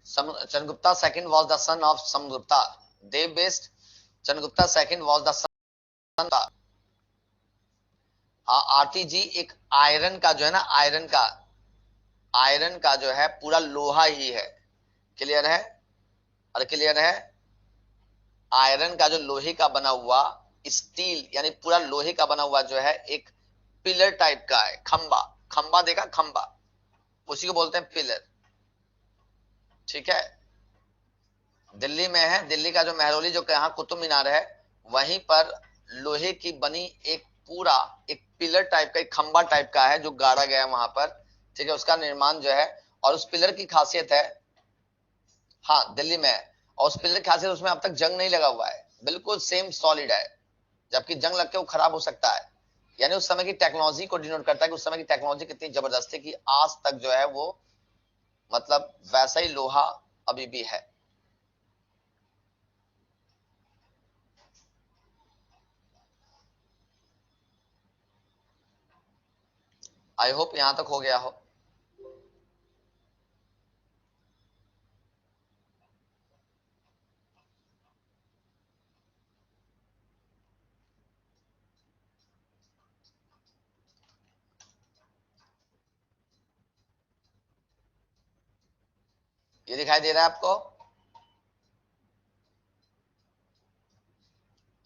Chandragupta second was the son of Samgupta. Dev based Chandragupta second was the son of आरती जी। एक आयरन का जो है ना, आयरन का जो है पूरा लोहा ही है, क्लियर है? और क्लियर है, आयरन का जो लोहे का बना हुआ स्टील यानी पूरा लोहे का बना हुआ जो है एक पिलर टाइप का है, खंबा देखा, खंबा उसी को बोलते हैं पिलर। ठीक है, दिल्ली में है, दिल्ली का जो महरौली जो यहाँ कुतुब मीनार है वहीं पर लोहे की बनी एक पूरा एक पिलर टाइप का, एक खंबा टाइप का है जो गाड़ा गया है वहां पर। ठीक है, उसका निर्माण जो है, और उस पिलर की खासियत है, हाँ दिल्ली में है, और उस पिलर की खासियत उसमें अब तक जंग नहीं लगा हुआ है, बिल्कुल सेम सॉलिड है, जबकि जंग लग के वो खराब हो सकता है। यानी उस समय की टेक्नोलॉजी को डिनोट करता है कि उस समय की टेक्नोलॉजी कितनी जबरदस्त है कि आज तक जो है वो मतलब वैसा ही लोहा अभी भी है। आई होप यहां तक हो गया हो। ये दिखाई दे रहा है आपको?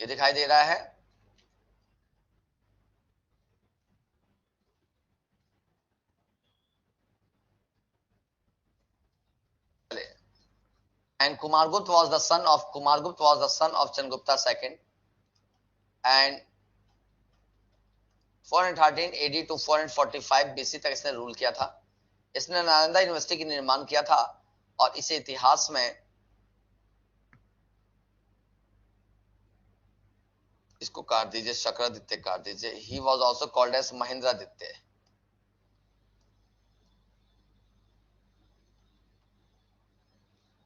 ये दिखाई दे रहा है? And Kumargupta was the son of Chandragupta II, and 413 AD to 445 BC तक इसने रूल किया था। इसने नालंदा यूनिवर्सिटी की निर्माण किया था, और इसे इतिहास में इसको काट दीजिए, शक्रादित्य काट दीजिए। He was also called as Mahendraditya.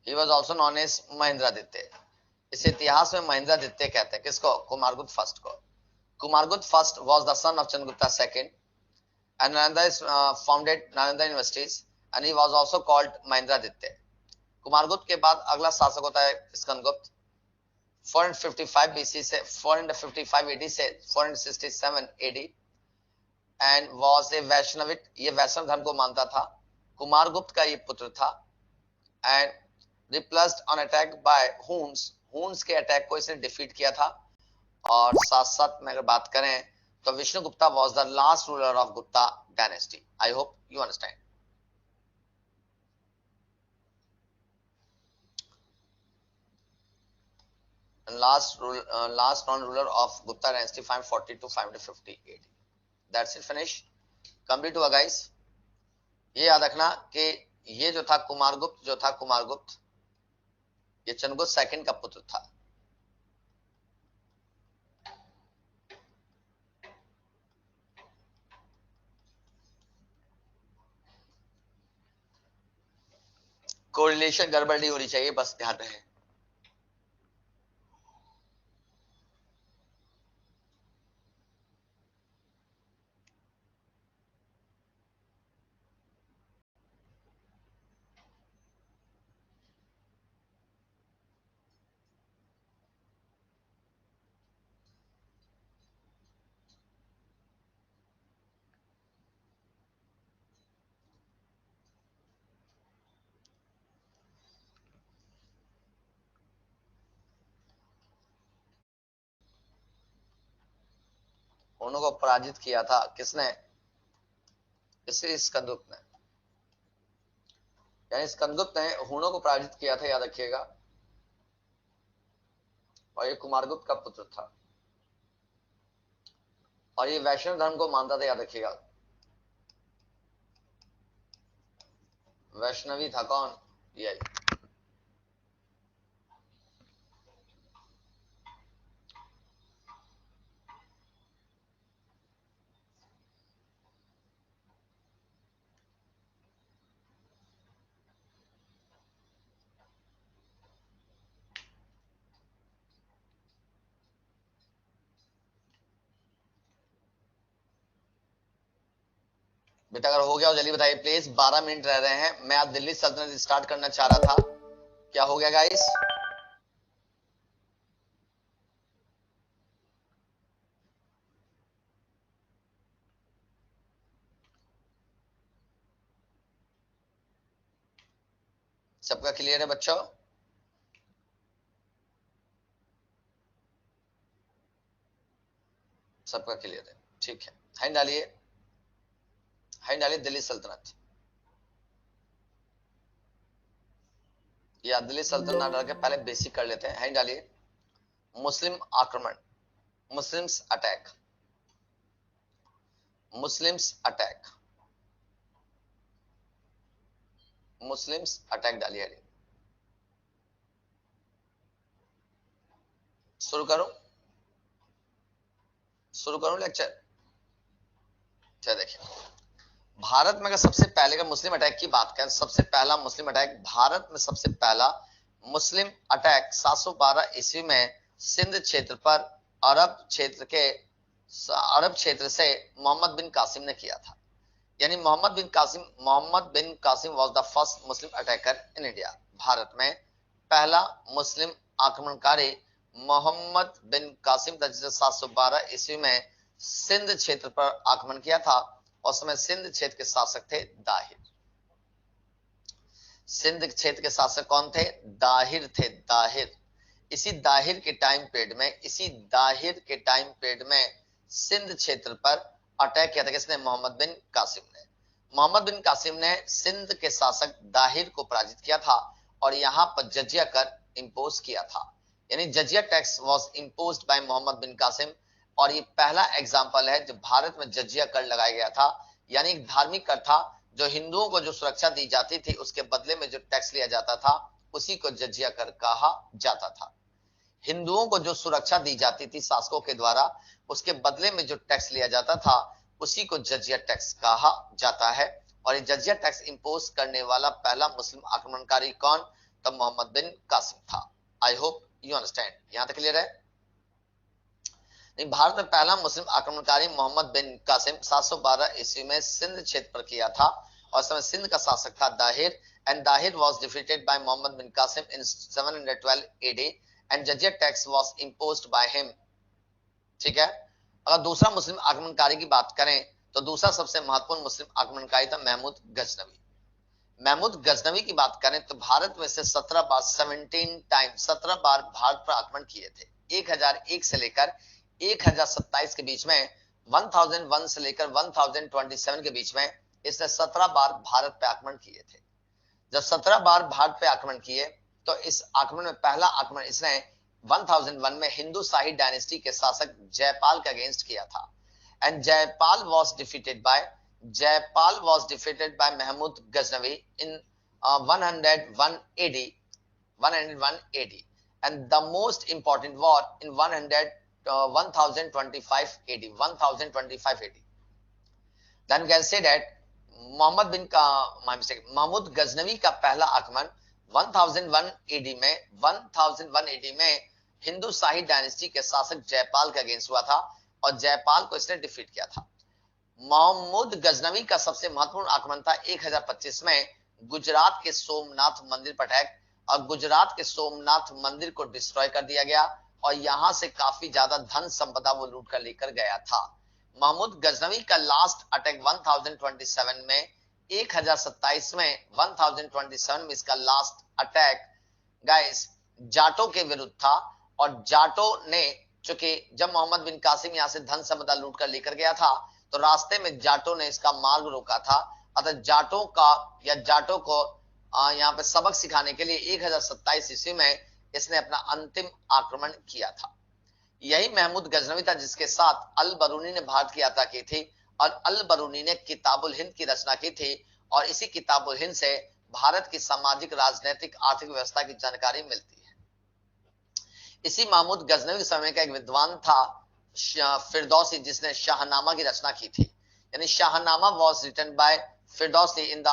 He was also known as Mahendraditya. इसे इतिहास में महेंद्रादित्य कहते हैं, किसको? कुमारगुप्त फर्स्ट को। Kumaragupta first was the son of Chandragupta II, and Nalanda is founded Nalanda universities, and he was also called Mahendraditya. Kumaragupta के बाद अगला शासक होता है स्कंदगुप्त, 455 BC से 455 AD से 467 AD, and was a वैष्णविक, ये वैष्णव धर्म को मानता था। कुमारगुप्त का ये पुत्र था, and repulsed on attack by Huns के अटैक को इसने डिफीट किया था, और साथ साथ में अगर बात करें तो Vishnugupta was the last ruler of Gupta dynasty. I hope you understand. last known ruler of Gupta dynasty 540 to 550 AD. That's it, finish, complete हुआ guys। ये याद रखना कि ये जो था कुमारगुप्त ये चंद्रगुप्त सेकंड का पुत्र था। कोरिलेशन गड़बड़ नहीं होनी चाहिए, बस ध्यान रहे। उनको पराजित किया था किसने? इसे स्कंदगुप्त ने, यानी स्कंदगुप्त ने हुणों को पराजित किया था, याद रखिएगा। और ये कुमारगुप्त का पुत्र था और ये वैष्णव धर्म को मानता था, याद रखिएगा। वैष्णवी था कौन? ये बेटा अगर हो गया हो जल्दी बताइए प्लीज, 12 मिनट रह रहे हैं। मैं आज दिल्ली सल्तनत स्टार्ट करना चाह रहा था, क्या हो गया गाइस? सबका क्लियर है बच्चों? सबका क्लियर है, ठीक है। हाई डालिए, हाई डालिए दिल्ली सल्तनत, या दिल्ली सल्तनत ना डाल के पहले बेसिक कर लेते हैं। हाई डालिए। मुस्लिम आक्रमण, Muslims attack, Muslims attack, Muslims attack डालिए। शुरू करूं लेक्चर? चलिए देखिए, भारत में अगर सबसे पहले का मुस्लिम अटैक की बात करें, सबसे पहला मुस्लिम अटैक भारत में, सबसे पहला मुस्लिम अटैक 712 ईस्वी में सिंध क्षेत्र पर अरब क्षेत्र से मोहम्मद बिन कासिम ने किया था। यानी Mohammad bin Qasim was the first Muslim attacker in India. Bharat में पहला मुस्लिम आक्रमणकारी मोहम्मद बिन कासिम था, जिसने 712 ईस्वी में सिंध क्षेत्र पर आक्रमण किया था। और समय सिंध क्षेत्र के शासक थे दाहिर। सिंध क्षेत्र के शासक कौन थे? दाहिर थे, दाहिर। इसी दाहिर के टाइम पीरियड में सिंध क्षेत्र पर अटैक किया था किसने? मोहम्मद बिन कासिम ने। मोहम्मद बिन कासिम ने सिंध के शासक दाहिर को पराजित किया था और यहां पर जजिया कर इंपोज किया था। यानी jizya tax was imposed by Mohammad bin Qasim. और ये पहला एग्जाम्पल है जब भारत में जजिया कर लगाया गया था। यानी एक धार्मिक कर था, जो हिंदुओं को जो सुरक्षा दी जाती थी उसके बदले में जो टैक्स लिया जाता था उसी को जजिया कर कहा जाता था। हिंदुओं को जो सुरक्षा दी जाती थी शासकों के द्वारा, उसके बदले में जो टैक्स लिया जाता था उसी को जजिया टैक्स कहा जाता है। और ये जजिया टैक्स इंपोज करने वाला पहला मुस्लिम आक्रमणकारी कौन? तब मोहम्मद बिन कासिम था। आई होप यू अंडरस्टैंड। यहां तक क्लियर है? भारत में पहला मुस्लिम आक्रमणकारी मोहम्मद बिन कासिम 712 ईस्वी में सिंध क्षेत्र पर किया था और समय सिंध का शासक था Dahir. And Dahir was defeated by Mohammad bin Qasim in 712 AD and jizya tax was imposed by him. ठीक है। अगर दूसरा मुस्लिम आक्रमणकारी की बात करें तो दूसरा सबसे महत्वपूर्ण मुस्लिम आक्रमणकारी था महमूद गजनवी। महमूद गजनवी की बात करें तो भारत में से 17 बार भारत पर आक्रमण किए थे। 1001 से लेकर 1027 के बीच में, 1001 से लेकर 1027 के बीच में इसने 17 बार भारत पे आक्रमण किए थे। जब 17 बार भारत पे आक्रमण किए तो इस आक्रमण में पहला आक्रमण इसने 1001 में हिंदू शाही डायनेस्टी के शासक जयपाल के अगेंस्ट किया था। And Jaipal was defeated by Mahmud Ghaznavi in 101 AD and the most important war in 1025 AD. Then can say that Mahmud Ghaznavi का पहला आक्रमण 1001 एडी में हिंदू शाही डायनेस्टी के शासक जयपाल के अगेंस्ट हुआ था और जयपाल को इसने डिफीट किया था। महमूद गजनवी का सबसे महत्वपूर्ण आक्रमण था 1025 में गुजरात के सोमनाथ मंदिर पर अटैक, और गुजरात के सोमनाथ मंदिर को डिस्ट्रॉय कर दिया गया और यहां से काफी ज्यादा धन संपदा वो लूट कर लेकर गया था। महमूद गजनवी का लास्ट अटैक 1027 में 1027 में 1027 में इसका लास्ट अटैक गाइस जाटों के विरुद्ध था, और जाटों ने चूंकि जब मोहम्मद बिन कासिम यहां से धन संपदा लूट कर लेकर गया था तो रास्ते में जाटों ने इसका मार्ग रोका था, अतः जाटों को यहाँ पे सबक सिखाने के लिए 1027 ईस्वी में इसने अपना अंतिम आक्रमण किया था। यही महमूद गजनवी था जिसके साथ अल बरूनी ने भारत की यात्रा की थी और अल बरूनी ने किताबुल हिंद की रचना की थी, और इसी किताबुल हिंद से भारत की सामाजिक, राजनीतिक, आर्थिक व्यवस्था की जानकारी मिलती है। इसी महमूद गजनवी के समय का एक विद्वान था फिरदौसी, जिसने शाहनामा की रचना की थी। यानी Shahnama was written by Firdausi in the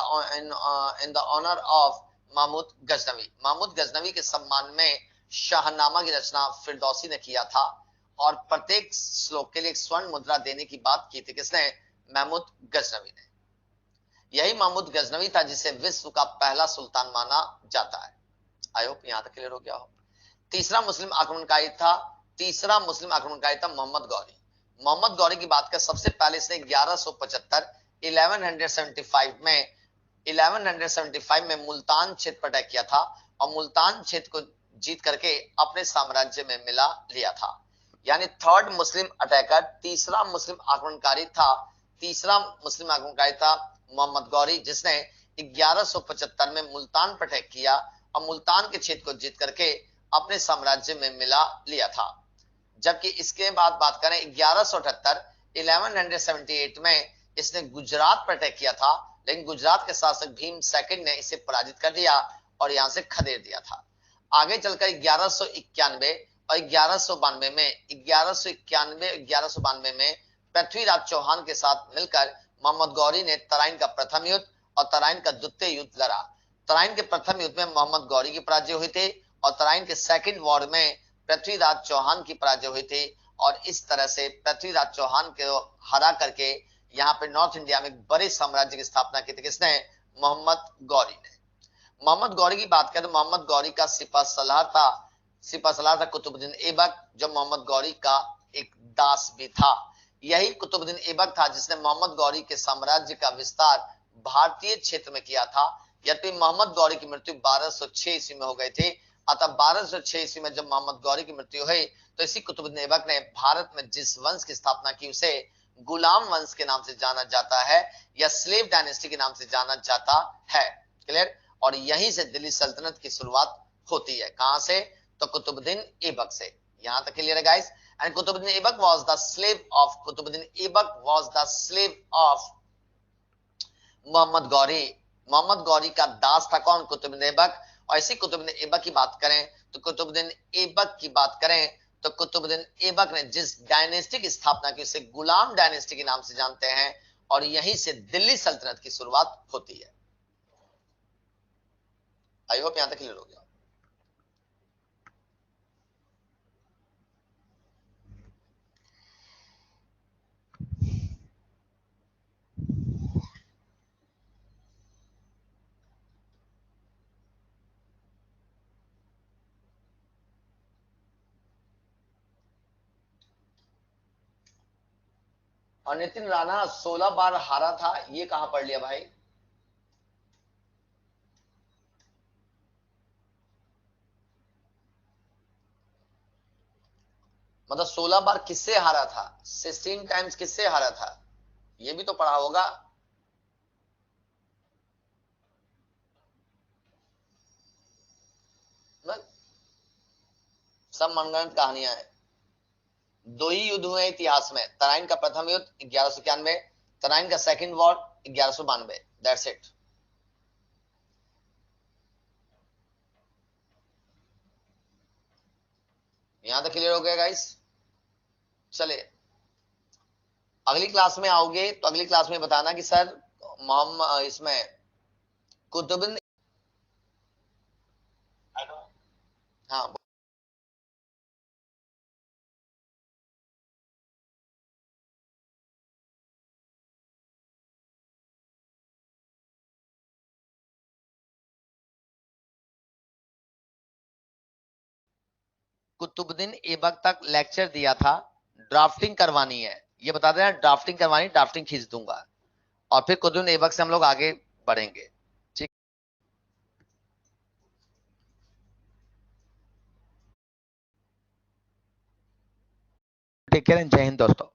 honour of Mahmud Ghaznavi. Mahmud Ghaznavi के सम्मान में शाहनामा की रचना फिरदौसी ने किया था, और प्रत्येक श्लोक के लिए एक स्वर्ण मुद्रा देने की बात की थी किसने? महमूद गजनवी ने। यही महमूद गजनवी था जिसे विश्व का पहला सुल्तान माना जाता है। आई होप यहां तक क्लियर हो गया हो। तीसरा मुस्लिम आक्रमणकारी था मोहम्मद गौरी। मोहम्मद गौरी की बात कर सबसे पहले इसने 1175 में मुल्तान क्षेत्र पर अटैक किया था और मुल्तान क्षेत्र को जीत करके अपने साम्राज्य में मिला लिया था। यानी थर्ड मुस्लिम अटैकर, तीसरा मुस्लिम आक्रमणकारी था मोहम्मद गौरी, जिसने 1175 में मुल्तान पर अटैक किया और मुल्तान के क्षेत्र को जीत करके अपने साम्राज्य में मिला लिया था। जबकि इसके बाद बात करें 1178 में इसने गुजरात पर अटैक किया था, लेकिन गुजरात के शासक भीम सेकंड ने इसे पराजित कर दिया और यहां से खदेड़ दिया था। आगे चलकर 1191 और 1192 में पृथ्वीराज चौहान के साथ मिलकर मोहम्मद गौरी ने तराइन का प्रथम युद्ध और तराइन का द्वितीय युद्ध लड़ा। तराइन के प्रथम युद्ध में मोहम्मद गौरी की पराजय हुई थी और तराइन के सेकंड वॉर में पृथ्वीराज चौहान की पराजय हुई थी, और इस तरह से पृथ्वीराज चौहान को हरा करके यहाँ पे नॉर्थ इंडिया में एक बड़े साम्राज्य की स्थापना की थी किसने? मोहम्मद गौरी ने। मोहम्मद गौरी की बात करें तो मोहम्मद गौरी का सिपह सलार था कुतुबुद्दीन ऐबक, जो मोहम्मद गौरी का एक दास भी था। यही कुतुबुद्दीन ऐबक था जिसने मोहम्मद गौरी के साम्राज्य का विस्तार भारतीय क्षेत्र में किया था। यद्यपि मोहम्मद गौरी की मृत्यु 1206 ईस्वी में हो गई थी, अतः 1206 ईस्वी में जब मोहम्मद गौरी की मृत्यु हुई तो इसी कुतुबुद्दीन ऐबक ने भारत में जिस वंश की स्थापना की उसे गुलाम वंश के नाम से जाना जाता है या स्लेव डायनेस्टी के नाम से जाना जाता है। क्लियर? और यहीं से दिल्ली सल्तनत की शुरुआत होती है। कहां से? तो कुतुबुद्दीन ऐबक से। यहां तक क्लियर है guys? And Qutubuddin Aibak was the slave of Mohammad Ghori. Mohammad Ghori का दास था कौन? कुतुबुद्दीन ऐबक। और इसी कुतुबुद्दीन ऐबक की बात करें तो कुतुबुद्दीन ऐबक ने जिस डायनेस्टी की स्थापना की उसे गुलाम डायनेस्टी के नाम से जानते हैं, और यहीं से दिल्ली सल्तनत की शुरुआत होती है। आई होप यहां तक क्लियर हो गया। और नितिन राणा 16 बार हारा था, ये कहां पढ़ लिया भाई? मतलब 16 बार किससे हारा था, 16 टाइम्स किससे हारा था, ये भी तो पढ़ा होगा। मतलब सब मनगढ़ंत कहानियां हैं। दो ही युद्ध हुए इतिहास में, तराइन का प्रथम युद्ध 1191, तराइन का सेकंड वॉर 1192, दैट्स इट। यहां तक क्लियर हो गया गाइस। चलिए अगली क्लास में आओगे तो अगली क्लास में बताना कि सर मोहम्मद इसमें कुतुबुद्दीन, हाँ कुतुबुद्दीन ऐबक तक लेक्चर दिया था, ड्राफ्टिंग करवानी है, ये बता देना ड्राफ्टिंग करवानी, ड्राफ्टिंग खींच दूंगा और फिर कुतुबुद्दीन ऐबक से हम लोग आगे बढ़ेंगे। ठीक, टेक केयर एंड जय हिंद दोस्तों।